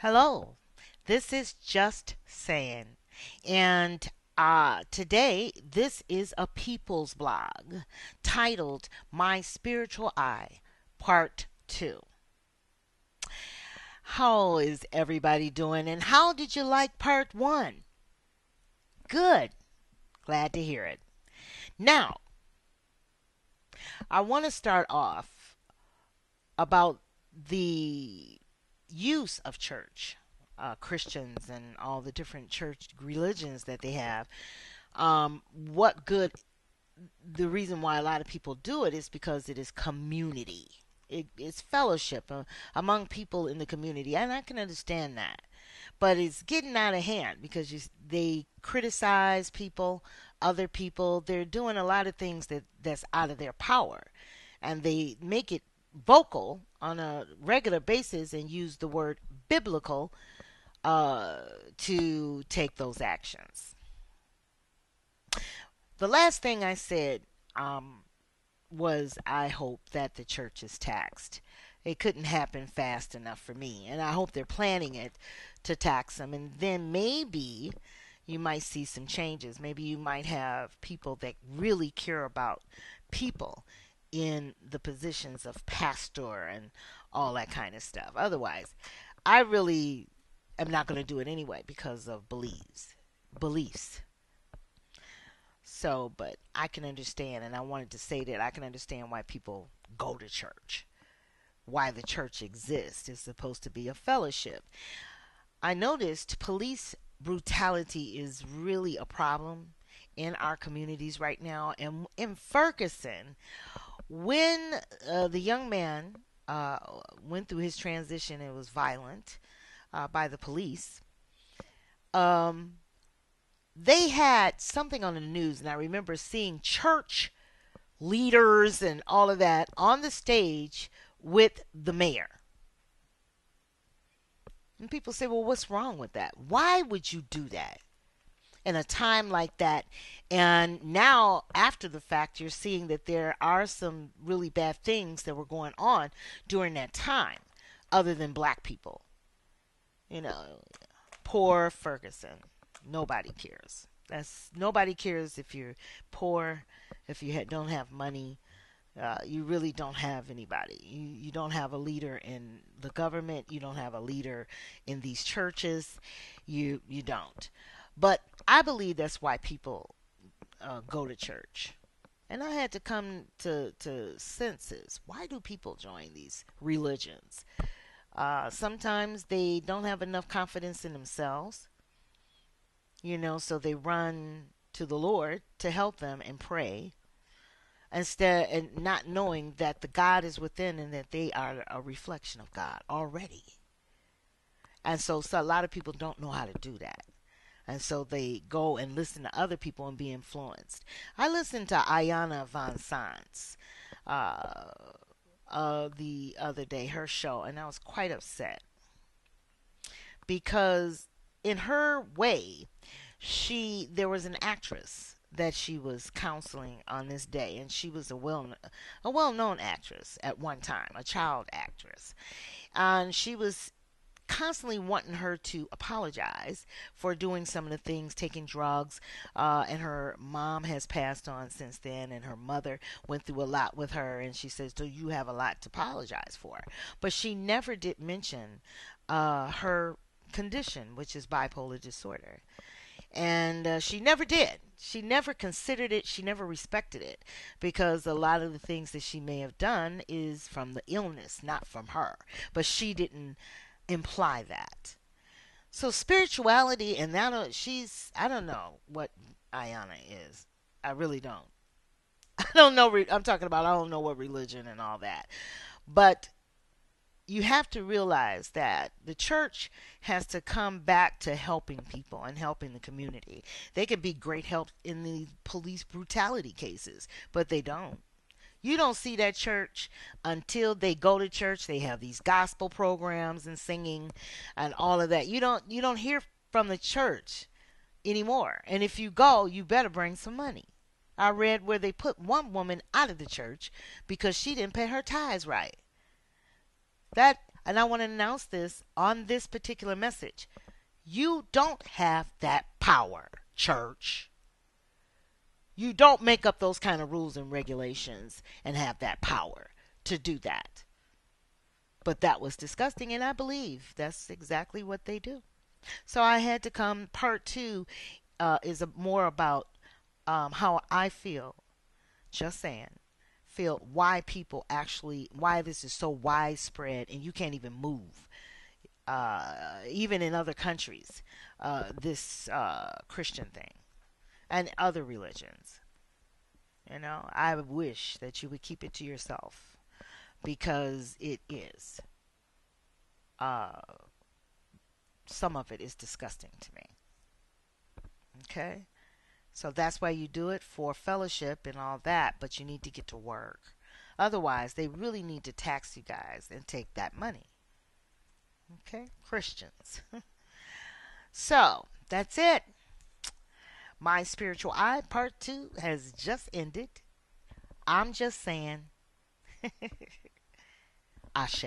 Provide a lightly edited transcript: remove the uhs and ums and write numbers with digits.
Hello, this is Just Saying. And today, this is a people's blog titled My Spiritual Eye, Part 2. How is everybody doing? And how did you like Part 1? Good. Glad to hear it. Now, I want to start off about the use of church, Christians, and all the different church religions that they have. What good? The reason why a lot of people do it is because it is community. It's fellowship among people in the community, and I can understand that. But it's getting out of hand because they criticize people, other people. They're doing a lot of things that's out of their power, and they make it vocal on a regular basis and use the word biblical uh, to take those actions. The last thing I said was I hope that the church is taxed. It couldn't happen fast enough for me, and I hope they're planning it to tax them, and then maybe you might see some changes. Maybe you might have people that really care about people in the positions of pastor and all that kind of stuff. Otherwise, I really am not going to do it anyway because of beliefs. So, but I can understand, and I wanted to say that I can understand why people go to church, why the church exists. It's supposed to be a fellowship. I noticed police brutality is really a problem in our communities right now. And in Ferguson, when the young man went through his transition, it was violent by the police. Um, they had something on the news, and I remember seeing church leaders and all of that on the stage with the mayor. And people say, well, what's wrong with that? Why would you do that in a time like that? And now, after the fact, you're seeing that there are some really bad things that were going on during that time, other than black people. You know, poor Ferguson. Nobody cares. Nobody cares if you're poor, if you don't have money. You really don't have anybody. You don't have a leader in the government. You don't have a leader in these churches. You don't. But I believe that's why people go to church. And I had to come to senses. Why do people join these religions? Sometimes they don't have enough confidence in themselves, so they run to the Lord to help them and pray instead, and not knowing that the God is within and that they are a reflection of God already. And so a lot of people don't know how to do that. And so they go and listen to other people and be influenced. I listened to Ayana Von Sants the other day, her show, and I was quite upset because in her way, there was an actress that she was counseling on this day, and she was a well known actress at one time, a child actress, and she was constantly wanting her to apologize for doing some of the things, taking drugs, and her mom has passed on since then, and her mother went through a lot with her, and she says, do you have a lot to apologize for? But she never did mention her condition, which is bipolar disorder. And she never did. She never considered it. She never respected it because a lot of the things that she may have done is from the illness, not from her. But she didn't imply that. So spirituality, and now I don't know what Ayana is. I really don't. I don't know. I'm talking about, I don't know what religion and all that. But you have to realize that the church has to come back to helping people and helping the community. They can be great help in the police brutality cases, but they don't. You don't see that church until they go to church. They have these gospel programs and singing and all of that. You don't hear from the church anymore. And if you go, you better bring some money. I read where they put one woman out of the church because she didn't pay her tithes right. That And I want to announce this on this particular message. You don't have that power, church. You don't make up those kind of rules and regulations and have that power to do that. But that was disgusting, and I believe that's exactly what they do. So I had to come. Part two is more about how I feel. Just saying, feel why people actually why this is so widespread and you can't even move. Even in other countries, this Christian thing and other religions. I wish that you would keep it to yourself because it is. Uh, some of it is disgusting to me. Okay? So that's why you do it for fellowship and all that, but you need to get to work. Otherwise, they really need to tax you guys and take that money. Okay? Christians. So, that's it. My Spiritual Eye Part 2 has just ended. I'm just saying, Ashe.